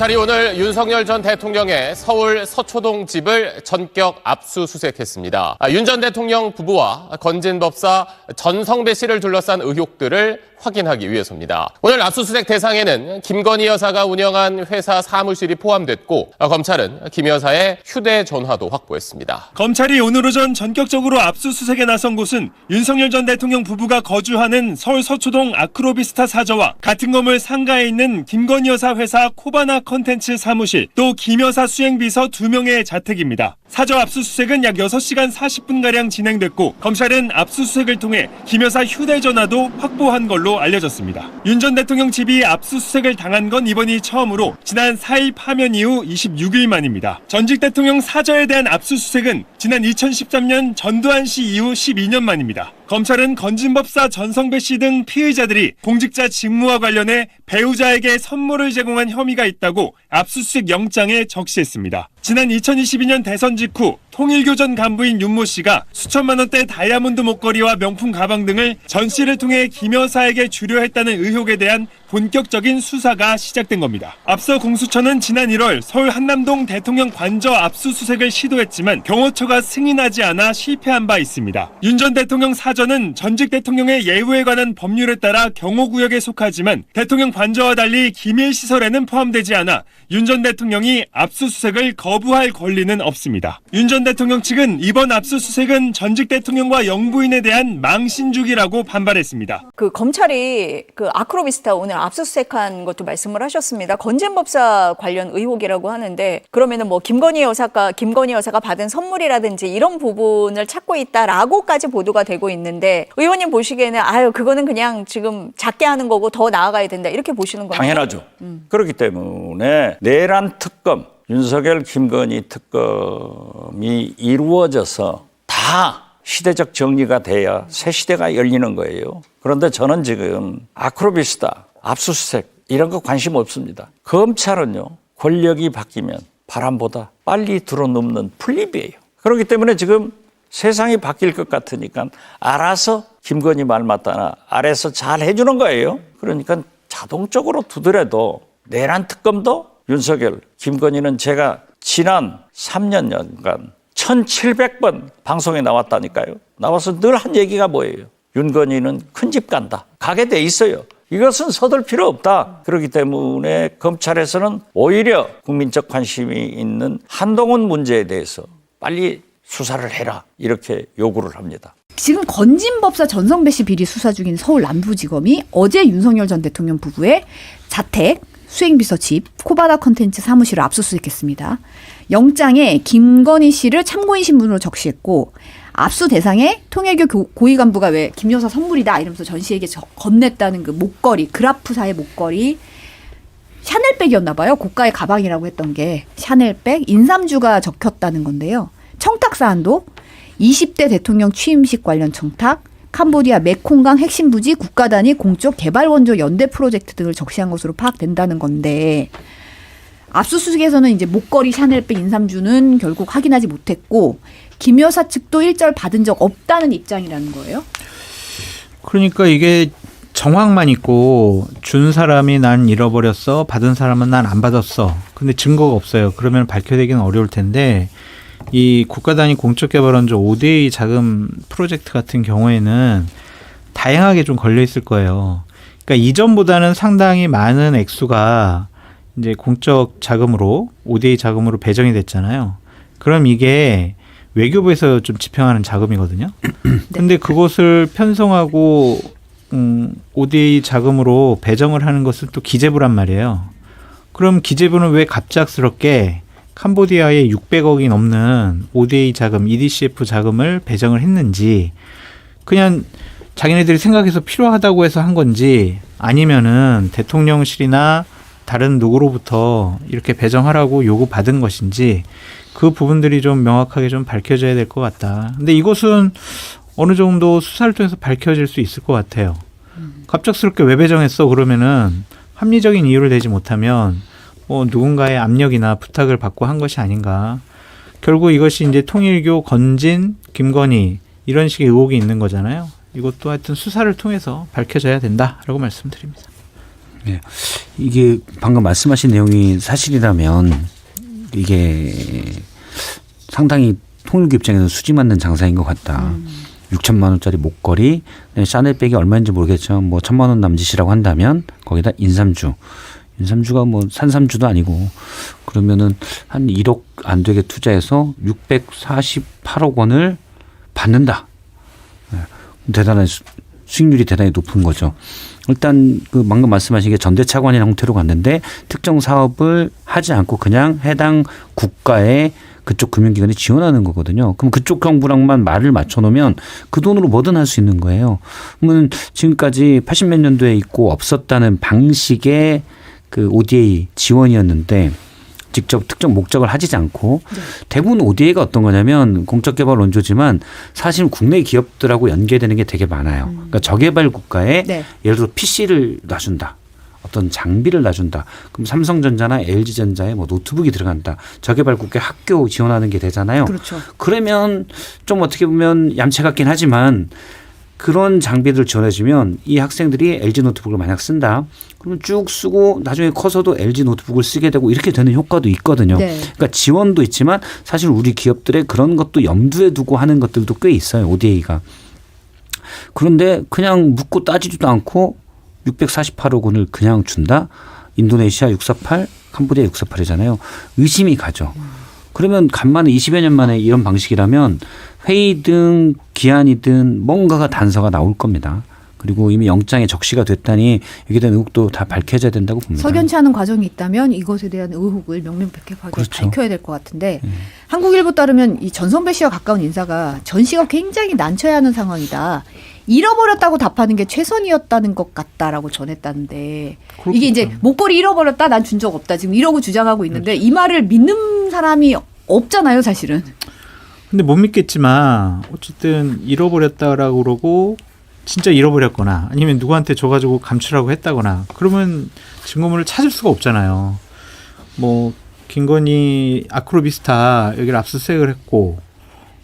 검찰이 오늘 윤석열 전 대통령의 서울 서초동 집을 전격 압수수색했습니다. 윤 전 대통령 부부와 건진 법사 전성배 씨를 둘러싼 의혹들을 확인하기 위해서입니다. 오늘 압수수색 대상에는 김건희 여사가 운영한 회사 사무실이 포함됐고 검찰은 김 여사의 휴대전화도 확보했습니다. 검찰이 오늘 오전 전격적으로 압수수색에 나선 곳은 윤석열 전 대통령 부부가 거주하는 서울 서초동 아크로비스타 사저와 같은 건물 상가에 있는 김건희 여사 회사 코바나 컨텐츠 사무실, 또 김 여사 수행비서 2명의 자택입니다. 사저 압수수색은 약 6시간 40분가량 진행됐고 검찰은 압수수색을 통해 김 여사 휴대전화도 확보한 걸로 알려졌습니다. 윤 전 대통령 집이 압수수색을 당한 건 이번이 처음으로 지난 4일 파면 이후 26일 만입니다. 전직 대통령 사저에 대한 압수수색은 지난 2013년 전두환 씨 이후 12년 만입니다. 검찰은 건진 법사 전성배 씨 등 피의자들이 공직자 직무와 관련해 배우자에게 선물을 제공한 혐의가 있다고 압수수색 영장에 적시했습니다. 지난 2022년 대선 직후 통일교 전 간부인 윤모 씨가 수천만 원대 다이아몬드 목걸이와 명품 가방 등을 전 씨를 통해 김 여사에게 주려 했다는 의혹에 대한 본격적인 수사가 시작된 겁니다. 앞서 공수처는 지난 1월 서울 한남동 대통령 관저 압수수색을 시도했지만 경호처가 승인하지 않아 실패한 바 있습니다. 윤 전 대통령 사저는 전직 대통령의 예우에 관한 법률에 따라 경호구역에 속하지만 대통령 관저와 달리 기밀시설에는 포함되지 않아 윤 전 대통령이 압수수색을 거부할 권리는 없습니다. 윤 전 대통령 측은 이번 압수수색은 전직 대통령과 영부인에 대한 망신주기라고 반발했습니다. 검찰이 아크로비스타 오늘 압수수색한 것도 말씀을 하셨습니다. 건진 법사 관련 의혹이라고 하는데 그러면은 김건희 여사가 받은 선물이라든지 이런 부분을 찾고 있다라고까지 보도가 되고 있는데 의원님 보시기에는 그거는 그냥 지금 작게 하는 거고 더 나아가야 된다 이렇게 보시는 건가요? 당연하죠. 그렇기 때문에 내란 특검, 윤석열 김건희 특검이 이루어져서 다 시대적 정리가 돼야 새 시대가 열리는 거예요. 그런데 저는 지금 아크로비스타, 압수수색 이런 거 관심 없습니다. 검찰은요, 권력이 바뀌면 바람보다 빨리 들어눕는 풀잎이에요. 그렇기 때문에 지금 세상이 바뀔 것 같으니까 알아서 김건희 말 맞다나 아래서 잘 해주는 거예요. 그러니까 자동적으로 두더라도 내란 특검도 윤석열, 김건희는 제가 지난 3년간 1700번 방송에 나왔다니까요. 나와서 늘 한 얘기가 뭐예요? 윤건희는 큰 집 간다. 가게 돼 있어요. 이것은 서둘 필요 없다. 그렇기 때문에 검찰에서는 오히려 국민적 관심이 있는 한동훈 문제에 대해서 빨리 수사를 해라. 이렇게 요구를 합니다. 지금 건진 법사 전성배 씨 비리 수사 중인 서울 남부지검이 어제 윤석열 전 대통령 부부의 자택, 수행비서 집, 코바나 컨텐츠 사무실을 압수수색했습니다. 영장에 김건희 씨를 참고인 신분으로 적시했고 압수 대상에 통일교 고위 간부가 왜 김 여사 선물이다 이러면서 전 씨에게 건넸다는 그 목걸이, 그라프사의 목걸이, 샤넬백이었나 봐요. 고가의 가방이라고 했던 게 샤넬백, 인삼주가 적혔다는 건데요. 청탁 사안도 20대 대통령 취임식 관련 청탁, 캄보디아 메콩강 핵심 부지 국가 단위 공적 개발 원조 연대 프로젝트 등을 적시한 것으로 파악된다는 건데 압수수색에서는 이제 목걸이, 샤넬백, 인삼주는 결국 확인하지 못했고 김 여사 측도 일절 받은 적 없다는 입장이라는 거예요. 그러니까 이게 정황만 있고 준 사람이 난 잃어버렸어, 받은 사람은 난 안 받았어. 근데 증거가 없어요. 그러면 밝혀내기는 어려울 텐데 이 국가 단위 공적 개발 원조 5대2 자금 프로젝트 같은 경우에는 다양하게 좀 걸려 있을 거예요. 그러니까 이전보다는 상당히 많은 액수가 이제 공적 자금으로 5대2 자금으로 배정이 됐잖아요. 그럼 이게 외교부에서 좀 집행하는 자금이거든요. 근데 그것을 편성하고 5대2 자금으로 배정을 하는 것은 또 기재부란 말이에요. 그럼 기재부는 왜 갑작스럽게 캄보디아에 600억이 넘는 5대2 자금, EDCF 자금을 배정을 했는지 그냥 자기네들이 생각해서 필요하다고 해서 한 건지 아니면은 대통령실이나 다른 누구로부터 이렇게 배정하라고 요구받은 것인지 그 부분들이 좀 명확하게 좀 밝혀져야 될 것 같다. 근데 이것은 어느 정도 수사를 통해서 밝혀질 수 있을 것 같아요. 갑작스럽게 왜 배정했어? 그러면은 합리적인 이유를 대지 못하면 누군가의 압력이나 부탁을 받고 한 것이 아닌가. 결국 이것이 이제 통일교, 건진, 김건희 이런 식의 의혹이 있는 거잖아요. 이것도 하여튼 수사를 통해서 밝혀져야 된다라고 말씀드립니다. 네. 이게 방금 말씀하신 내용이 사실이라면 이게 상당히 통일교 입장에서 수지 맞는 장사인 것 같다. 6천만 원짜리 목걸이, 샤넬백이 얼마인지 모르겠지만 뭐 1,000만 원 남짓이라고 한다면 거기다 인삼주가 뭐 산삼주도 아니고 그러면은 한 1억 안 되게 투자해서 648억 원을 받는다. 대단한 수익률이 대단히 높은 거죠. 일단 그 방금 말씀하신 게 전대차관이라는 형태로 갔는데 특정 사업을 하지 않고 그냥 해당 국가의 그쪽 금융기관이 지원하는 거거든요. 그럼 그쪽 정부랑만 말을 맞춰놓으면 그 돈으로 뭐든 할 수 있는 거예요. 그러면 지금까지 80몇 년도에 있고 없었다는 방식의 그 ODA 지원이었는데 직접 특정 목적을 하지 않고 대부분 ODA가 어떤 거냐면 공적개발 원조지만 사실 국내 기업들하고 연계되는 게 되게 많아요. 그러니까 저개발 국가에 네. 예를 들어 PC를 놔준다. 어떤 장비를 놔준다. 그럼 삼성전자나 LG전자에 뭐 노트북이 들어간다. 저개발 국가에 학교 지원하는 게 되잖아요. 그렇죠. 그러면 좀 어떻게 보면 얌체 같긴 하지만 그런 장비들을 지원해주면 이 학생들이 LG 노트북을 만약 쓴다. 그러면 쭉 쓰고 나중에 커서도 LG 노트북을 쓰게 되고 이렇게 되는 효과도 있거든요. 네. 그러니까 지원도 있지만 사실 우리 기업들의 그런 것도 염두에 두고 하는 것들도 꽤 있어요. ODA가. 그런데 그냥 묻고 따지지도 않고 648억 원을 그냥 준다. 인도네시아 648, 캄보디아 648이잖아요. 의심이 가죠. 그러면 간만에 20여 년 만에 이런 방식이라면 회의든 기한이든 뭔가가 단서가 나올 겁니다. 그리고 이미 영장에 적시가 됐다니 여기에 대한 의혹도 다 밝혀져야 된다고 봅니다. 석연치 않은 과정이 있다면 이것에 대한 의혹을 명명백백하게 그렇죠. 밝혀야 될 것 같은데 한국일보 따르면 이 전성배 씨와 가까운 인사가 전 씨가 굉장히 난처해 하는 상황이다. 잃어버렸다고 답하는 게 최선이었다는 것 같다라고 전했다는데 이게 이제 목걸이 잃어버렸다 난 준 적 없다 지금 이러고 주장하고 있는데 이 말을 믿는 사람이 없잖아요 사실은. 근데 못 믿겠지만 어쨌든 잃어버렸다라고 그러고 진짜 잃어버렸거나 아니면 누구한테 줘가지고 감추라고 했다거나 그러면 증거물을 찾을 수가 없잖아요. 뭐 김건희 아크로비스타 여기를 압수수색을 했고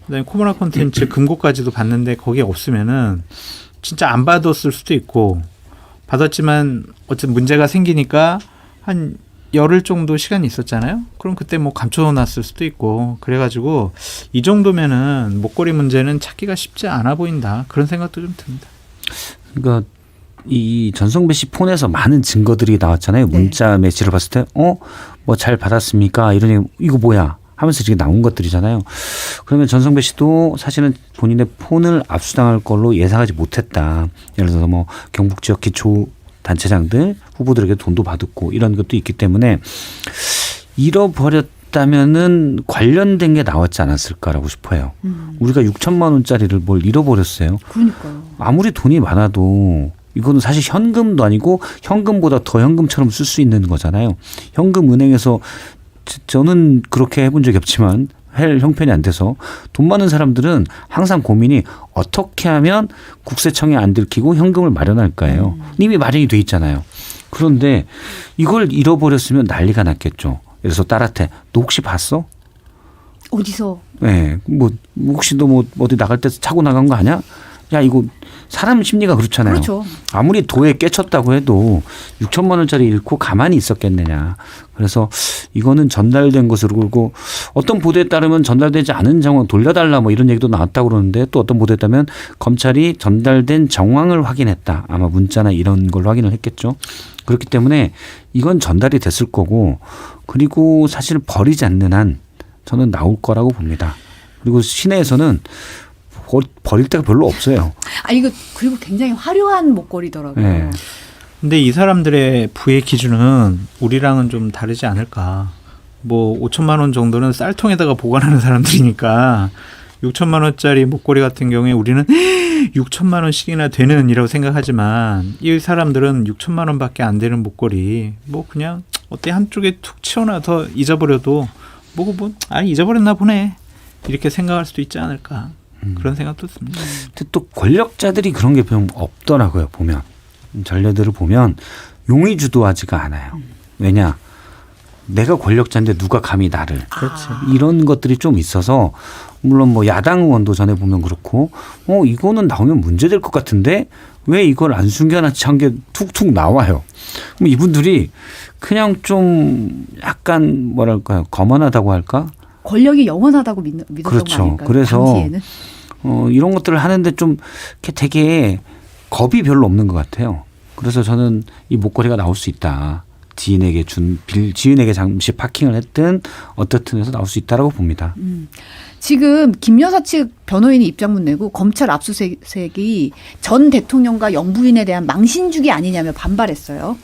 그다음에 코바나 콘텐츠 금고까지도 봤는데 거기에 없으면은 진짜 안 받았을 수도 있고 받았지만 어쨌든 문제가 생기니까 한 열흘 정도 시간이 있었잖아요. 그럼 그때 뭐 감춰놨을 수도 있고 그래가지고 이 정도면은 목걸이 문제는 찾기가 쉽지 않아 보인다. 그런 생각도 좀 듭니다. 그러니까 이 전성배 씨 폰에서 많은 증거들이 나왔잖아요. 문자 메시지를 봤을 때 뭐 잘 받았습니까? 이러니 이거 뭐야? 하면서 이렇게 나온 것들이잖아요. 그러면 전성배 씨도 사실은 본인의 폰을 압수당할 걸로 예상하지 못했다. 예를 들어서 뭐 경북 지역 기초 단체장들 후보들에게 돈도 받았고 이런 것도 있기 때문에 잃어버렸다면은 관련된 게 나왔지 않았을까라고 싶어요. 우리가 6천만 원짜리를 뭘 잃어버렸어요. 그러니까요. 아무리 돈이 많아도 이거는 사실 현금도 아니고 현금보다 더 현금처럼 쓸 수 있는 거잖아요. 현금 은행에서 저는 그렇게 해본 적이 없지만 할 형편이 안 돼서 돈 많은 사람들은 항상 고민이 어떻게 하면 국세청에 안 들키고 현금을 마련할까요? 이미 마련이 돼 있잖아요. 그런데 이걸 잃어버렸으면 난리가 났겠죠. 그래서 딸한테 너 혹시 봤어? 어디서? 네, 뭐 혹시 너 뭐 어디 나갈 때 차고 나간 거 아니야? 야 이거 사람 심리가 그렇잖아요. 그렇죠. 아무리 도에 깨쳤다고 해도 6천만 원짜리 잃고 가만히 있었겠느냐. 그래서 이거는 전달된 것으로 그리고 어떤 보도에 따르면 전달되지 않은 정황 돌려달라 뭐 이런 얘기도 나왔다고 그러는데 또 어떤 보도에 따르면 검찰이 전달된 정황을 확인했다. 아마 문자나 이런 걸 확인을 했겠죠. 그렇기 때문에 이건 전달이 됐을 거고 그리고 사실 버리지 않는 한 저는 나올 거라고 봅니다. 그리고 시내에서는 버릴 데가 별로 없어요. 아 이거 그리고 굉장히 화려한 목걸이더라고요. 네. 근데 이 사람들의 부의 기준은 우리랑은 좀 다르지 않을까. 뭐 5천만 원 정도는 쌀통에다가 보관하는 사람들이니까 6천만 원짜리 목걸이 같은 경우에 우리는 6천만 원씩이나 되는 이라고 생각하지만 이 사람들은 6천만 원밖에 안 되는 목걸이 뭐 그냥 어때 한쪽에 툭 치워놔서 잊어버려도 뭐 잊어버렸나 보네 이렇게 생각할 수도 있지 않을까. 그런 생각도 듭니다. 근데 또 권력자들이 그런 게 좀 없더라고요. 보면 전례들을 보면 용의 주도하지가 않아요. 왜냐? 내가 권력자인데 누가 감히 나를. 그렇지. 이런 것들이 좀 있어서 물론 뭐 야당 의원도 전에 보면 그렇고 이거는 나오면 문제될 것 같은데 왜 이걸 안 숨겨놨지 한 게 툭툭 나와요. 그럼 이분들이 그냥 좀 약간 뭐랄까요, 거만하다고 할까? 권력이 영원하다고 믿었던 그렇죠. 거 아닐까요? 그래서 당시에는. 이런 것들을 하는데 좀 이렇게 되게 겁이 별로 없는 것 같아요. 그래서 저는 이 목걸이가 나올 수 있다. 지인에게 지인에게 잠시 파킹을 했든 어떻든 해서 나올 수 있다라고 봅니다. 지금 김 여사 측 변호인이 입장문 내고 검찰 압수수색이 전 대통령과 영부인에 대한 망신주기 아니냐며 반발했어요.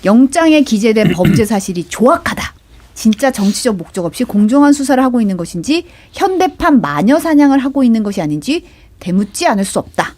영장에 기재된 범죄 사실이 조악하다. 진짜 정치적 목적 없이 공정한 수사를 하고 있는 것인지 현대판 마녀 사냥을 하고 있는 것이 아닌지 되묻지 않을 수 없다.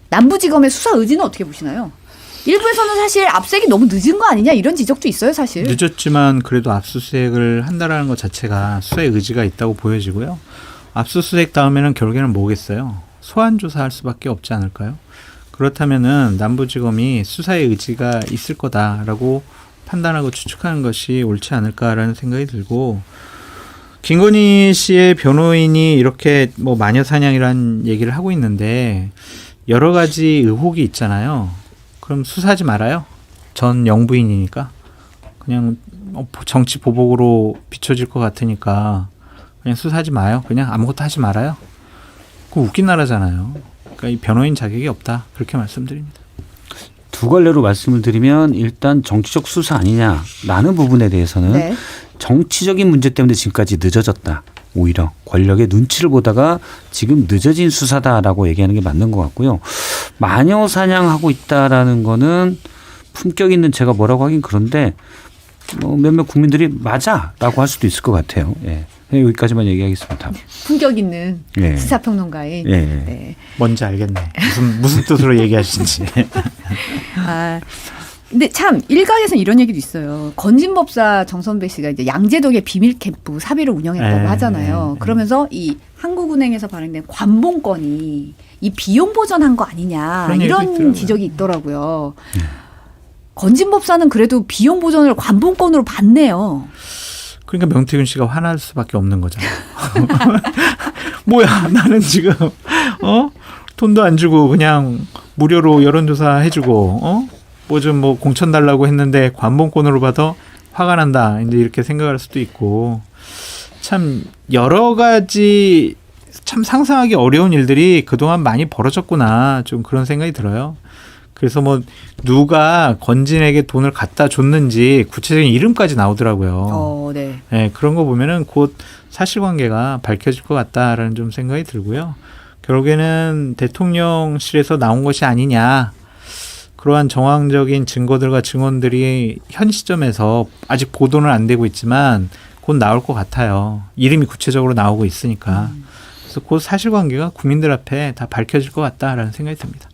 남부지검의 수사 의지는 어떻게 보시나요? 일부에서는 사실 압색이 너무 늦은 거 아니냐 이런 지적도 있어요, 사실. 늦었지만 그래도 압수수색을 한다라는 것 자체가 수사의 의지가 있다고 보여지고요. 압수수색 다음에는 결국에는 뭐겠어요? 소환 조사할 수밖에 없지 않을까요? 그렇다면은 남부지검이 수사의 의지가 있을 거다라고 판단하고 추측하는 것이 옳지 않을까라는 생각이 들고, 김건희 씨의 변호인이 이렇게 뭐 마녀 사냥이라는 얘기를 하고 있는데 여러 가지 의혹이 있잖아요. 그럼 수사하지 말아요. 전 영부인이니까. 그냥 정치 보복으로 비춰질 것 같으니까 그냥 수사하지 마요. 그냥 아무것도 하지 말아요. 그거 웃긴 나라잖아요. 그러니까 이 변호인 자격이 없다. 그렇게 말씀드립니다. 두 갈래로 말씀을 드리면 일단 정치적 수사 아니냐라는 부분에 대해서는 네. 정치적인 문제 때문에 지금까지 늦어졌다. 오히려 권력의 눈치를 보다가 지금 늦어진 수사다라고 얘기하는 게 맞는 것 같고요. 마녀 사냥하고 있다라는 거는 품격 있는 제가 뭐라고 하긴 그런데 몇몇 국민들이 맞아라고 할 수도 있을 것 같아요. 예. 여기까지만 얘기하겠습니다. 품격 있는 예. 시사평론가인. 예. 네. 뭔지 알겠네. 무슨 뜻으로 얘기하시는지. 아, 근데 참 일각에서는 이런 얘기도 있어요. 건진법사 정선배 씨가 이제 양재동의 비밀 캠프 사비를 운영했다고 하잖아요. 그러면서 이 한국은행에서 발행된 관봉권이 이 비용 보전한 거 아니냐 그런 얘기도 이런 있더라고요. 지적이 있더라고요. 건진법사는 그래도 비용 보전을 관봉권으로 받네요. 그러니까 명태균 씨가 화날 수밖에 없는 거잖아요. 뭐야, 나는 지금 돈도 안 주고 그냥 무료로 여론조사 해주고 뭐 좀 뭐 공천 달라고 했는데 관봉권으로 받아 화가 난다. 이제 이렇게 생각할 수도 있고, 참 여러 가지 참 상상하기 어려운 일들이 그동안 많이 벌어졌구나, 좀 그런 생각이 들어요. 그래서 뭐 누가 건진에게 돈을 갖다 줬는지 구체적인 이름까지 나오더라고요. 네. 네, 그런 거 보면은 곧 사실관계가 밝혀질 것 같다라는 좀 생각이 들고요. 결국에는 대통령실에서 나온 것이 아니냐. 그러한 정황적인 증거들과 증언들이 현 시점에서 아직 보도는 안 되고 있지만 곧 나올 것 같아요. 이름이 구체적으로 나오고 있으니까. 그래서 곧 사실관계가 국민들 앞에 다 밝혀질 것 같다라는 생각이 듭니다.